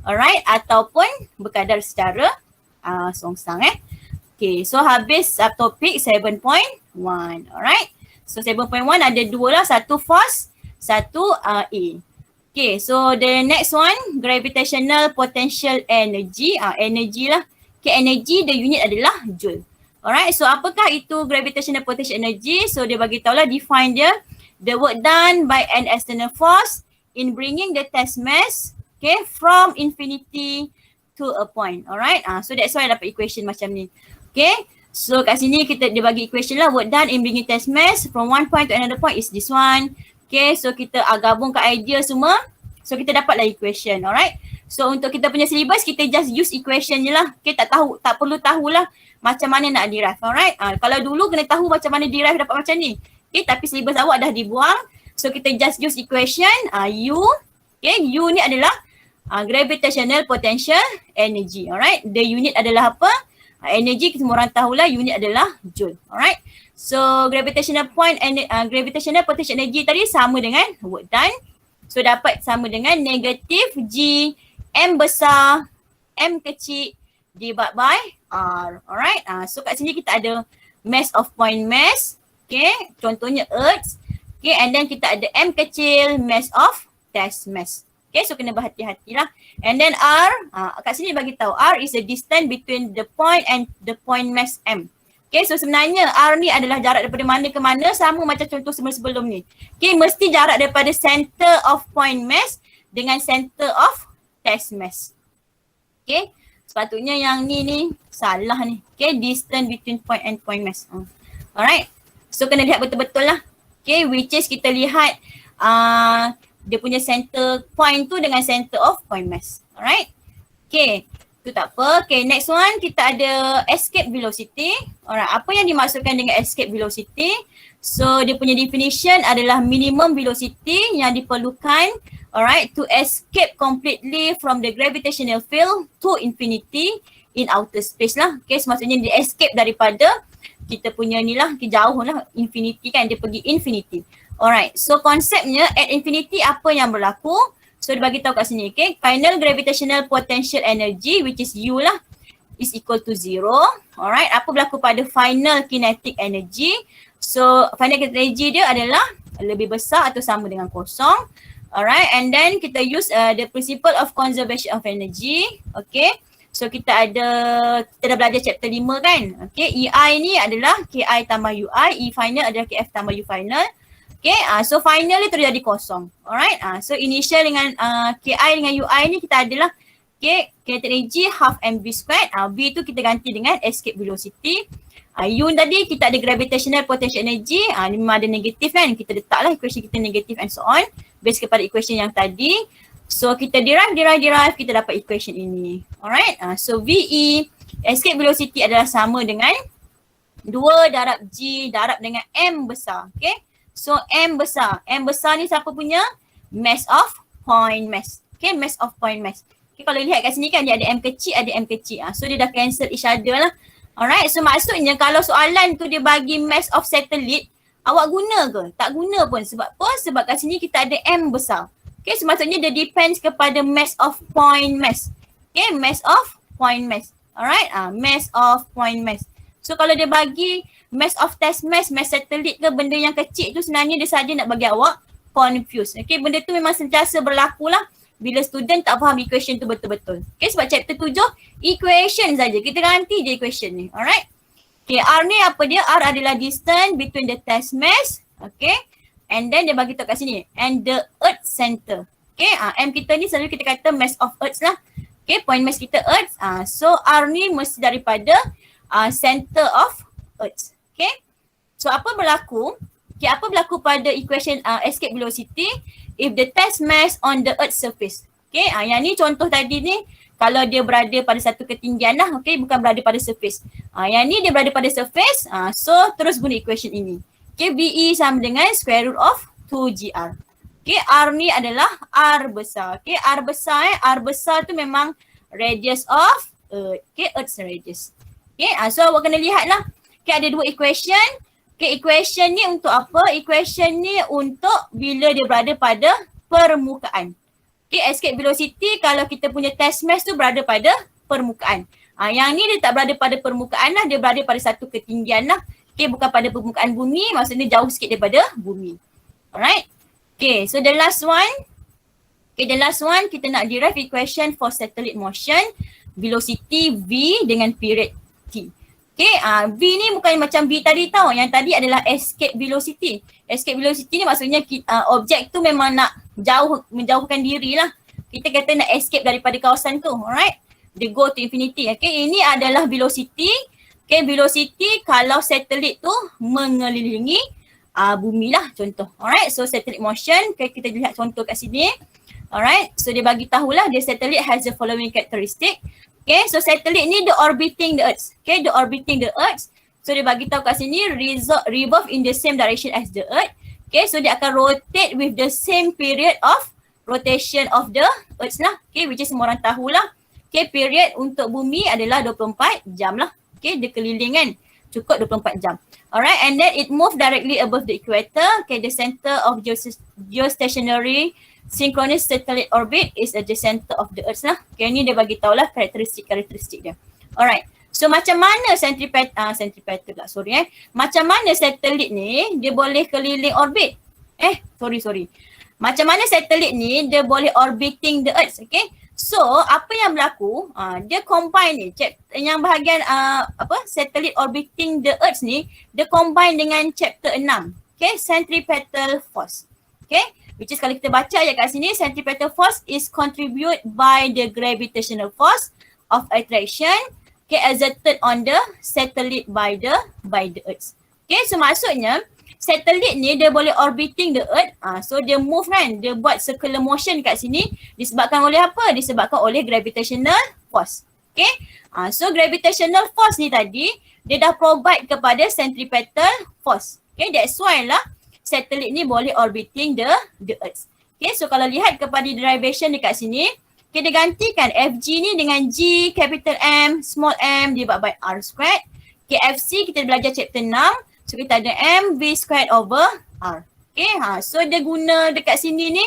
alright, ataupun berkadar secara songsang Okay, so habis topik 7.1, alright. So 7.1 ada dua lah, satu force, satu A. Okay, so the next one, gravitational potential energy, energy lah. Okay, energy, the unit adalah joule. Alright, so apakah itu gravitational potential energy? So dia bagi tahu lah, define dia, the work done by an external force in bringing the test mass, okay, from infinity to a point. Alright, so that's why I dapat equation macam ni. Okay, so kat sini dia bagi equation lah, work done in bringing test mass from one point to another point is this one. Okay, so kita gabungkan idea semua, so kita dapatlah equation. Alright, so untuk kita punya syllabus kita just use equation je lah. Okay, tak perlu tahulah macam mana nak derive. Alright, kalau dulu kena tahu macam mana derive dapat macam ni. Okay, tapi syllabus awak dah dibuang, so kita just use equation U. Okay, U ni adalah gravitational potential energy. Alright, the unit adalah apa? Energy, semua orang tahulah unit adalah joule. Alright, so gravitational potential energy tadi sama dengan work done. So dapat sama dengan negatif G M besar M kecil divided by R. Alright, so kat sini kita ada mass of point mass. Okay, contohnya Earth. Okay, and then kita ada M kecil, mass of test mass. Okay, so kena berhati-hatilah. And then R, kat sini bagi tahu R is the distance between the point and the point mass M. Okay, so sebenarnya R ni adalah jarak daripada mana ke mana, sama macam contoh sebelum ni. Okay, mesti jarak daripada center of point mass dengan center of test mass. Okay, sepatutnya yang ni salah ni. Okay, distance between point and point mass. Alright, so kena lihat betul-betul lah. Okay, which is kita lihat dia punya center point tu dengan center of point mass. Alright, okay, tu tak apa. Okay, next one kita ada escape velocity. Alright, apa yang dimaksudkan dengan escape velocity? So dia punya definition adalah minimum velocity yang diperlukan, alright, to escape completely from the gravitational field to infinity in outer space lah. Okay, maksudnya dia escape daripada kita punya ni lah, jauh lah, infinity kan, dia pergi infinity. Alright, so konsepnya at infinity apa yang berlaku? So dia bagi tahu kat sini, okay, final gravitational potential energy which is U lah is equal to 0. Alright, apa berlaku pada final kinetic energy? So final kinetic energy dia adalah lebih besar atau sama dengan kosong. Alright, and then kita use the principle of conservation of energy. Okay, so kita dah belajar chapter 5 kan. Okay, EI ni adalah KI tambah UI, E final adalah KF tambah U final. Okay, so final ni terjadi kosong. Alright, so initial dengan KI dengan UI ni kita adalah kinetic energy half mv squared. V tu kita ganti dengan escape velocity. U tadi kita ada gravitational potential energy. Ni memang ada negatif kan, kita letaklah equation kita negatif and so on based kepada equation yang tadi. So kita derive, kita dapat equation ini. Alright, so VE escape velocity adalah sama dengan 2 darab G darab dengan M besar. Okay, so M besar ni siapa punya? Mass of point mass. Okay, mass of point mass. Okay, kalau lihat kat sini kan dia ada M kecil, ada M kecil. So dia dah cancel each other lah. Alright, so maksudnya kalau soalan tu dia bagi mass of satellite, awak guna ke? Tak guna pun. Sebab apa? Sebab kat sini kita ada M besar. Okay, so maksudnya dia depends kepada mass of point mass. Okay, mass of point mass. Alright, mass of point mass. So kalau dia bagi mass of test mass, mass satellite ke benda yang kecil tu, sebenarnya dia saja nak bagi awak confused. Okay, benda tu memang sentiasa berlaku lah bila student tak faham equation tu betul-betul. Okay, sebab chapter 7 equation saja. Kita ganti je equation ni. Alright. Okay, R ni apa dia? R adalah distance between the test mass. Okay. And then dia bagi tahu kat sini. And the earth center. Okay, M kita ni selalu kita kata mass of earth lah. Okay, point mass kita earth. So R ni mesti daripada center of earth. Okay. So apa berlaku? Okay, apa berlaku pada equation escape velocity? If the test mass on the earth surface. Okay, yang ni contoh tadi ni kalau dia berada pada satu ketinggian lah. Okay, bukan berada pada surface. Yang ni dia berada pada surface. So terus guna equation ini. Okay, VE sama dengan square root of 2GR. Okay, R ni adalah R besar. Okay, R besar tu memang radius of Earth. Okay, Earth's radius. Okay, so awak kena lihat lah. Okay, ada dua equation. Okay, equation ni untuk apa? Equation ni untuk bila dia berada pada permukaan. Okay, escape velocity kalau kita punya test mass tu berada pada permukaan. Yang ni dia tak berada pada permukaan lah, dia berada pada satu ketinggian lah. Okay, bukan pada permukaan bumi, maksudnya jauh sikit daripada bumi. Alright. Okay, so the last one. Okay, the last one kita nak derive equation for satellite motion. Velocity V dengan period T. Okay, V ni bukan macam V tadi tau. Yang tadi adalah escape velocity. Escape velocity ni maksudnya objek tu memang nak menjauhkan diri lah. Kita kata nak escape daripada kawasan tu, alright? Dia go to infinity. Okay, ini adalah velocity. Okay, velocity kalau satelit tu mengelilingi bumi lah contoh. Alright, so satellite motion. Okay, kita lihat contoh kat sini. Alright, so dia bagi tahulah the satellite has the following characteristic. Okay, so satellite ni the orbiting the earth. Okay, the orbiting the earth. So dia bagi tahu kat sini revolve in the same direction as the earth. Okay, so dia akan rotate with the same period of rotation of the earth lah. Okay, which is semua orang tahulah. Okay, period untuk bumi adalah 24 jam lah. Okay, dia keliling kan. Cukup 24 jam. Alright, and then it move directly above the equator. Okay, the center of geostationary synchronous satellite orbit is at the center of the earth lah. Okay, ni dia bagi tahulah karakteristik dia. Alright. So macam mana macam mana satelit ni dia boleh keliling orbit? Macam mana satelit ni dia boleh orbiting the earth, okay? So, apa yang berlaku? Dia combine ni, yang bahagian satellite orbiting the earth ni, dia combine dengan chapter 6. Okay, centripetal force. Okay, which is kalau kita baca ayat kat sini, centripetal force is contributed by the gravitational force of attraction, okay, exerted on the satellite by the earth. Okay, so maksudnya satelit ni dia boleh orbiting the earth, so dia move kan, dia buat circular motion kat sini disebabkan oleh apa? Disebabkan oleh gravitational force. Okay, so gravitational force ni tadi dia dah provide kepada centripetal force. Okay, that's why lah satelit ni boleh orbiting the earth. Okay, so kalau lihat kepada derivation dekat sini, kita gantikan FG ni dengan G capital M small m divided by R squared. Okay, FC kita belajar chapter 6. So kita ada M V squared over R. Okay, so dia guna dekat sini ni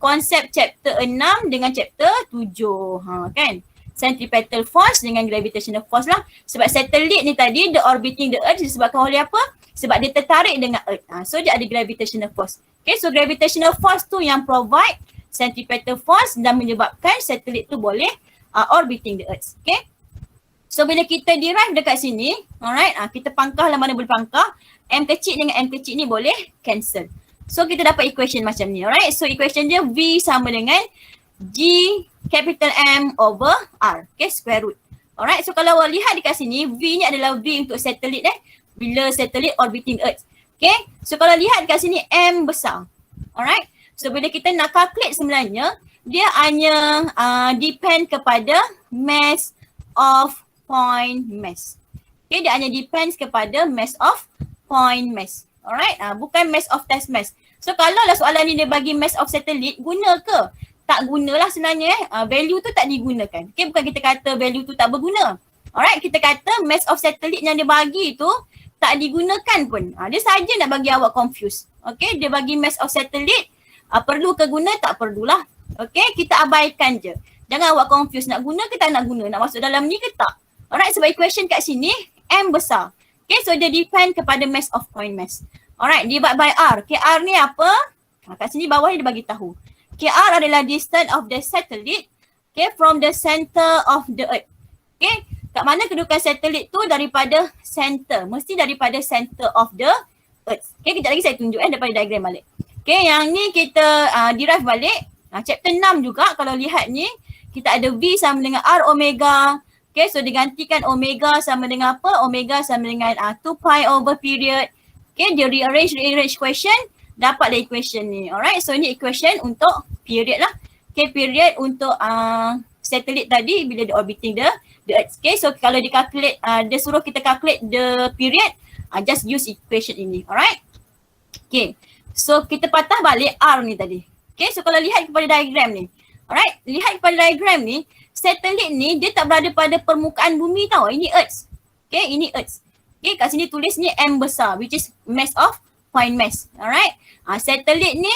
konsep chapter 6 dengan chapter 7. Kan? Centripetal force dengan gravitational force lah. Sebab satelit ni tadi dia orbiting the earth disebabkan oleh apa? Sebab dia tertarik dengan earth. So dia ada gravitational force. Okay, so gravitational force tu yang provide centripetal force dan menyebabkan satelit tu boleh orbiting the earth. Okay. So bila kita derive dekat sini, alright, kita pangkah lah mana boleh pangkah, M kecil dengan M kecil ni boleh cancel. So kita dapat equation macam ni, alright. So equation dia V sama dengan G capital M over R, okay, square root. Alright, so kalau lihat dekat sini, V ni adalah V untuk satelit bila satelit orbiting earth. Okay, so kalau lihat dekat sini M besar. Alright, so bila kita nak calculate sebenarnya, dia hanya depend kepada mass of point mass. Okay, dia hanya depends kepada mass of point mass. Alright, bukan mass of test mass. So kalau lah soalan ni dia bagi mass of satellite, guna ke? Tak gunalah sebenarnya. Value tu tak digunakan. Okay, bukan kita kata value tu tak berguna. Alright, kita kata mass of satellite yang dia bagi tu tak digunakan pun. Dia saja nak bagi awak confused. Okay, dia bagi mass of satellite, perlu ke guna? Tak perlulah. Okay, kita abaikan je. Jangan awak confused, nak guna ke tak nak guna? Nak masuk dalam ni ke tak? Alright, sebab equation kat sini M besar. Okay, so dia depend kepada mass of point mass. Alright, divide by R. Okay, R ni apa? Kat sini bawah ni dia bagi tahu. Okay, R adalah distance of the satellite, okay, from the center of the earth. Okay, kat mana kedudukan satelit tu daripada center? Mesti daripada center of the earth. Okay, kejap lagi saya tunjuk daripada diagram balik. Okay, yang ni kita derive balik. Chapter 6 juga kalau lihat ni, kita ada V sama dengan R omega. Okay, so digantikan omega sama dengan apa? Omega sama dengan 2 pi over period. Okay, dia rearrange equation, dapatlah equation ni. Alright, so ini equation untuk period lah. Okay, period untuk satelit tadi bila dia orbiting the earth. Okay, so kalau dikalkulate, dia suruh kita calculate the period, just use equation ini. Alright. Okay, so kita patah balik R ni tadi. Okay, so kalau lihat kepada diagram ni. Alright, lihat kepada diagram ni, satelit ni dia tak berada pada permukaan bumi tau. Ini earth. Okay, ini earth. Okay, kat sini tulis ni M besar, which is mass of point mass. Alright, satelit ni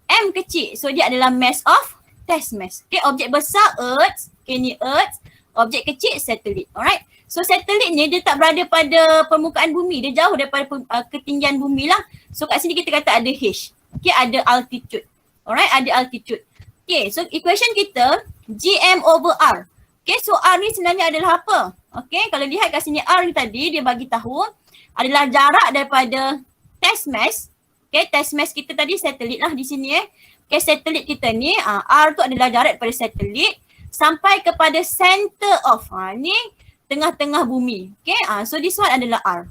M kecil, so dia adalah mass of test mass. Okay, objek besar earth, okay, ni earth, objek kecil satelit. Alright, so satelit ni dia tak berada pada permukaan bumi, dia jauh daripada ketinggian bumi lah. So kat sini kita kata ada H. Okay, ada altitude. Alright, ada altitude. Okay, so equation kita GM over R. Okay, so R ni sebenarnya adalah apa? Okay, kalau lihat kat sini R ni tadi dia bagi tahu adalah jarak daripada test mass. Okay, test mass kita tadi satelit lah di sini Okay, satelit kita ni R tu adalah jarak daripada satelit sampai kepada center of ni tengah-tengah bumi. Okay, so this one adalah R.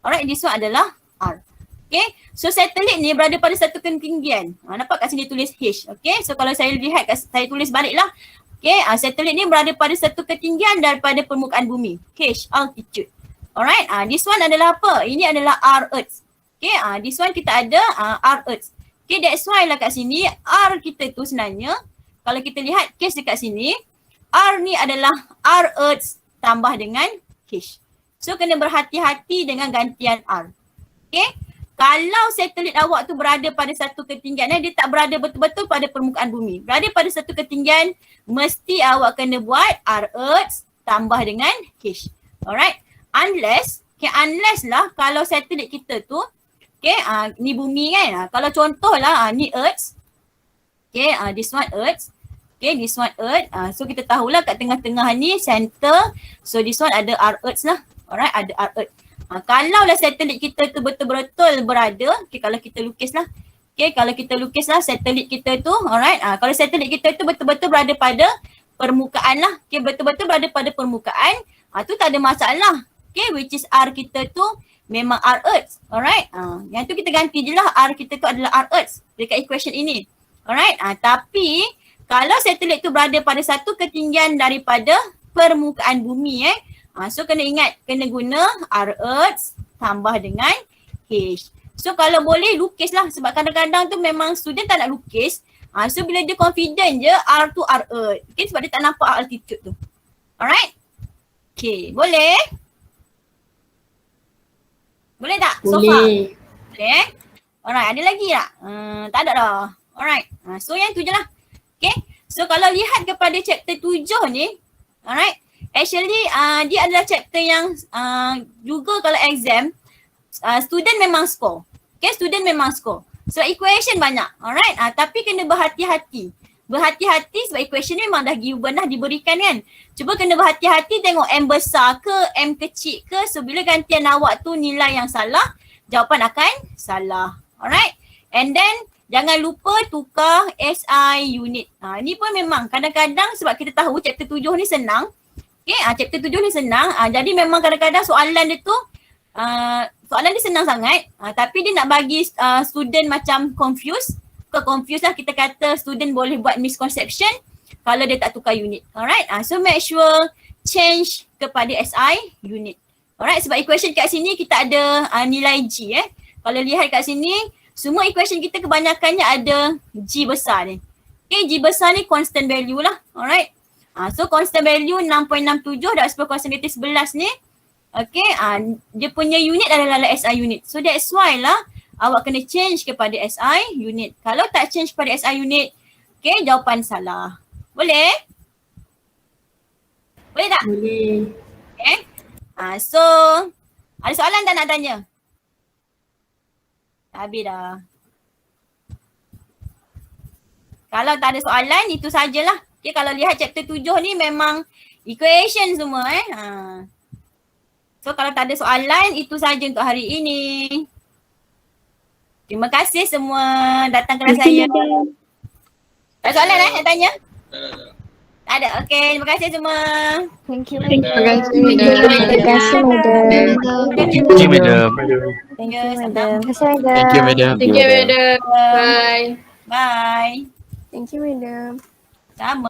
Alright, this one adalah R. Okay, so satelit ni berada pada satu ketinggian. Nampak kat sini tulis H. Okay, so kalau saya lihat, saya tulis balik lah. Okay, satelit ni berada pada satu ketinggian daripada permukaan bumi. H, altitude. Alright, this one adalah apa? Ini adalah R Earth. Okay, this one kita ada R Earth. Okay, that's why lah kat sini R kita tu sebenarnya, kalau kita lihat case dekat sini, R ni adalah R Earth tambah dengan H. So kena berhati-hati dengan gantian R. Okay, kalau satelit awak tu berada pada satu ketinggian, dia tak berada betul-betul pada permukaan bumi. Berada pada satu ketinggian, mesti awak kena buat R Earth tambah dengan H. Alright. Unless lah kalau satelit kita tu, ni bumi kan. Kalau contoh lah, ni Earth. This one Earth. This one Earth. So kita tahulah kat tengah-tengah ni center. So this one ada R Earth lah. Alright, ada R Earth. Kalau lah satelit kita tu betul-betul berada, kalau kita lukis lah. Kalau kita lukis lah satelit kita tu, alright. Kalau satelit kita tu betul-betul berada pada permukaan lah. Betul-betul berada pada permukaan, tu tak ada masalah. Which is R kita tu memang R Earth. Alright. Yang tu kita ganti je lah, R kita tu adalah R Earth dekat equation ini. Alright. Tapi kalau satelit tu berada pada satu ketinggian daripada permukaan bumi so kena ingat, kena guna R Earth tambah dengan H. So kalau boleh lukis lah, sebab kadang-kadang tu memang student tak nak lukis. So bila dia confident je R tu R Earth. Sebab dia tak nampak altitude tu. Alright. Boleh? Boleh tak? So far? Boleh Alright, ada lagi tak? Tak ada dah. Alright. So yang tu je lah. So kalau lihat kepada chapter 7 ni, alright. Actually dia adalah chapter yang juga kalau exam student memang score. Student memang score. Sebab equation banyak. Alright. Tapi kena berhati-hati. Berhati-hati sebab equation ni memang dah given dah, diberikan kan. Cuba kena berhati-hati tengok M besar ke, M kecil ke. So bila gantian awak tu nilai yang salah, jawapan akan salah. Alright. And then jangan lupa tukar SI unit. Ni pun memang kadang-kadang sebab kita tahu chapter 7 ni senang. Chapter 7 ni senang. Jadi memang kadang-kadang soalan dia tu soalan dia senang sangat. Tapi dia nak bagi student macam confused. Confused lah, kita kata student boleh buat misconception kalau dia tak tukar unit. Alright. So make sure change kepada SI unit. Alright. Sebab equation kat sini kita ada nilai G Kalau lihat kat sini, semua equation kita kebanyakannya ada G besar ni. G besar ni constant value lah. Alright. So constant value 6.67 darab 10 kuasa negatif 11 ni. Dia punya unit adalah SI unit. So that's why lah awak kena change kepada SI unit. Kalau tak change kepada SI unit, jawapan salah. Boleh? Boleh tak? Boleh. So ada soalan tak nak tanya? Habis dah. Kalau tak ada soalan, itu sajalah. Kalau lihat chapter 7 ni memang equation semua So kalau tak ada soalan, itu saja untuk hari ini. Terima kasih semua datang kelas saya. Ada soalan nak tanya? Tak ada. Okay, terima kasih semua. Thank you. Terima kasih, madam. Terima kasih, madam. Thank you, madam. Thank you, madam. Terima kasih, madam. Thank you, madam. Thank you, madam. Bye. Bye. Thank you, madam. Sama.